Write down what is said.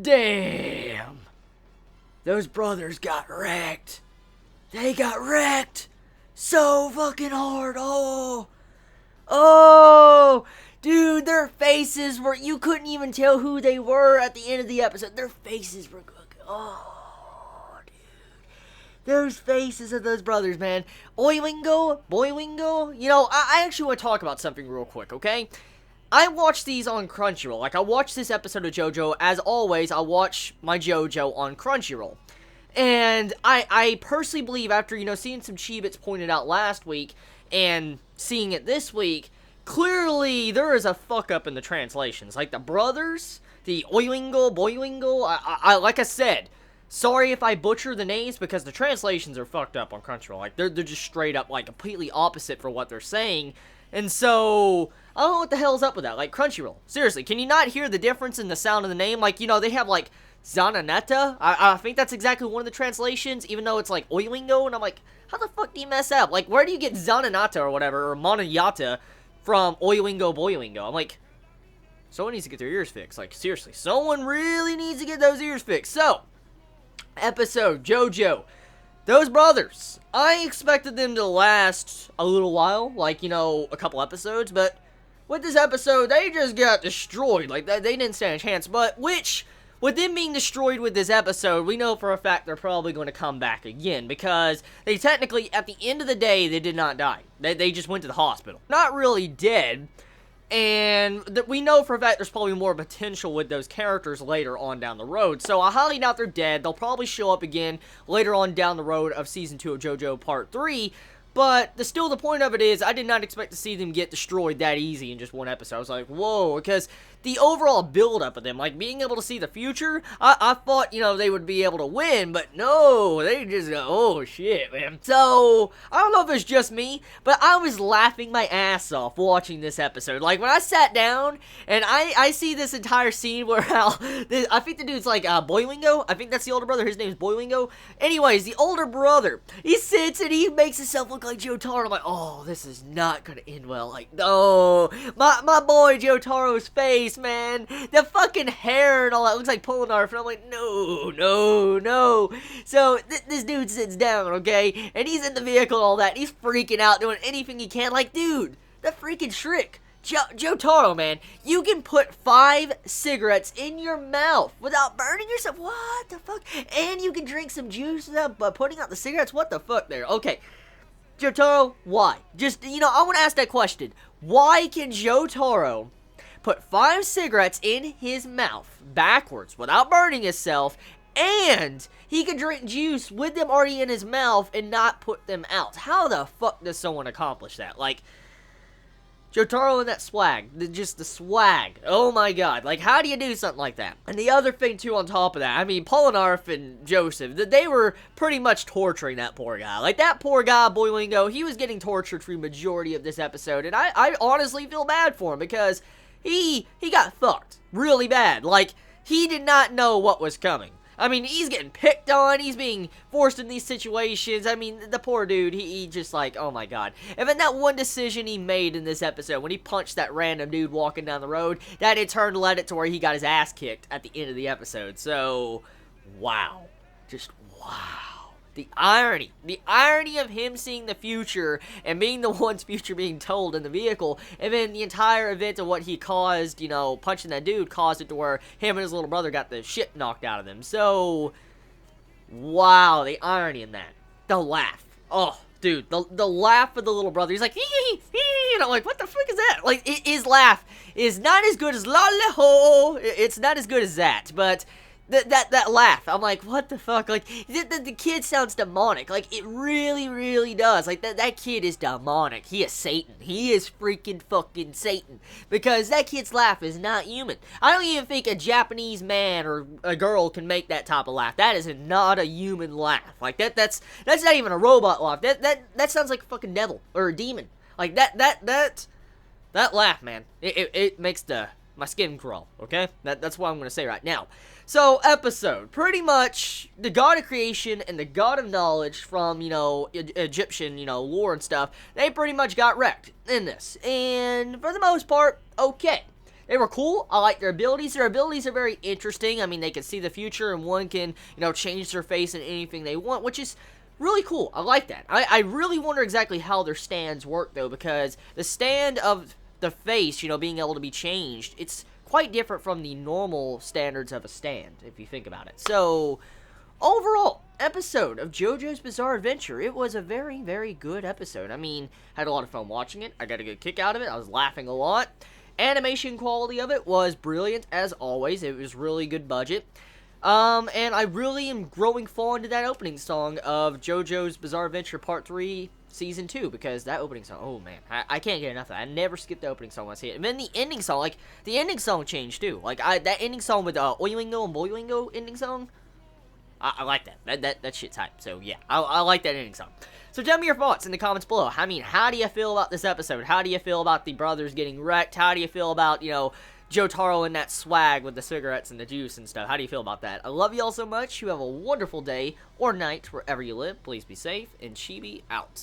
Damn. Those brothers got wrecked. They got wrecked so fucking hard. Oh, dude, their faces were, you couldn't even tell who they were at the end of the episode. Their faces were, dude. Those faces of those brothers, man. Boywingo. You know, I actually want to talk about something real quick, okay? I watched these on Crunchyroll. Like, I watched this episode of JoJo. As always, I watch my JoJo on Crunchyroll. And I personally believe, after, you know, seeing some Chibits pointed out last week and seeing it this week, clearly there is a fuck up in the translations. Like, the brothers, the Boywingo, I like I said, sorry if I butcher the names, because the translations are fucked up on Crunchyroll. Like, they're just straight up, like, completely opposite for what they're saying. And so, I don't know what the hell's up with that. Like, Crunchyroll, seriously, can you not hear the difference in the sound of the name? Like, you know, they have, like, Zananeta. I think that's exactly one of the translations, even though it's, like, Oilingo, and I'm like, how the fuck do you mess up? Like, where do you get Zananata or whatever, or Monayata from Oilingo, Boilingo? I'm like, someone needs to get their ears fixed. Like, seriously, someone really needs to get those ears fixed. So, episode, JoJo. Those brothers, I expected them to last a little while, like, you know, a couple episodes, but with this episode, they just got destroyed. Like, they didn't stand a chance, but with them being destroyed with this episode, we know for a fact they're probably going to come back again, because they technically, at the end of the day, they did not die. They just went to the hospital. Not really dead. And we know for a fact there's probably more potential with those characters later on down the road. So I highly doubt they're dead. They'll probably show up again later on down the road of Season 2 of JoJo Part 3. But still, the point of it is, I did not expect to see them get destroyed that easy in just one episode. I was like, whoa, because the overall build-up of them, like, being able to see the future, I thought, you know, they would be able to win, but no, they just go, oh, shit, man. So, I don't know if it's just me, but I was laughing my ass off watching this episode. Like, when I sat down, and I see this entire scene where I think the dude's like, Boilingo, I think that's the older brother, his name's Boilingo. Anyways, the older brother, he sits and he makes himself look like Jotaro. I'm like, oh, this is not gonna end well. Like, no, my boy Jotaro's face, man, the fucking hair and all that looks like Polynarf, and I'm like, no. So this dude sits down, okay, and he's in the vehicle and all that, and he's freaking out, doing anything he can. Like, dude, that freaking trick. Jotaro, man, you can put 5 cigarettes in your mouth without burning yourself. What the fuck? And you can drink some juice without putting out the cigarettes. What the fuck there? Okay. Jotaro, why? Just, you know, I want to ask that question. Why can Jotaro put 5 cigarettes in his mouth backwards without burning himself, and he can drink juice with them already in his mouth and not put them out? How the fuck does someone accomplish that? Like, Jotaro and that swag, just the swag, oh my god, like, how do you do something like that? And the other thing, too, on top of that, I mean, Polynarf and Joseph, they were pretty much torturing that poor guy. Like, that poor guy, Boilingo, he was getting tortured for the majority of this episode, and I honestly feel bad for him, because he got fucked really bad. Like, he did not know what was coming. I mean, he's getting picked on, he's being forced in these situations. I mean, the poor dude, he just like, oh my god. And then that one decision he made in this episode, when he punched that random dude walking down the road, that in turn led it to where he got his ass kicked at the end of the episode. So, wow. Just wow. The irony of him seeing the future and being the one's future being told in the vehicle, and then the entire event of what he caused, you know, punching that dude, caused it to where him and his little brother got the shit knocked out of them. So, wow, the irony in that. The laugh. Oh, dude, the laugh of the little brother. He's like, hee, and I'm like, what the fuck is that? Like, his laugh is not as good as Laleho. It's not as good as that, but that laugh, I'm like, what the fuck? Like, the kid sounds demonic. Like, it really, really does. Like, that kid is demonic. He is Satan. He is freaking fucking Satan. Because that kid's laugh is not human. I don't even think a Japanese man or a girl can make that type of laugh. That is not a human laugh. Like, that's not even a robot laugh. That sounds like a fucking devil or a demon. Like, that laugh, man, it makes my skin crawl, okay? That's what I'm gonna say right now. So, episode, pretty much, the god of creation and the god of knowledge from, you know, Egyptian, you know, lore and stuff, they pretty much got wrecked in this. And, for the most part, okay. they were cool. I like their abilities. Their abilities are very interesting. I mean, they can see the future, and one can, change their face in anything they want, which is really cool. I like that. I really wonder exactly how their stands work, though, because the stand of the face, being able to be changed, it's quite different from the normal standards of a stand, if you think about it. So, overall, episode of JoJo's Bizarre Adventure, it was a very, very good episode. I mean, had a lot of fun watching it. I got a good kick out of it. I was laughing a lot. Animation quality of it was brilliant, as always. It was really good budget. And I really am growing fond to that opening song of JoJo's Bizarre Adventure Part 3, Season 2, because that opening song, oh man, I can't get enough of that. I never skip the opening song when I see it. And then the ending song, the ending song changed too. That ending song with Oilingo and Boilingo ending song, I like that. That shit's hype. So yeah, I like that ending song. So tell me your thoughts in the comments below. I mean, how do you feel about this episode? How do you feel about the brothers getting wrecked? How do you feel about, Jotaro and that swag with the cigarettes and the juice and stuff? How do you feel about that? I love you all so much. You have a wonderful day or night wherever you live. Please be safe, and Chibi out.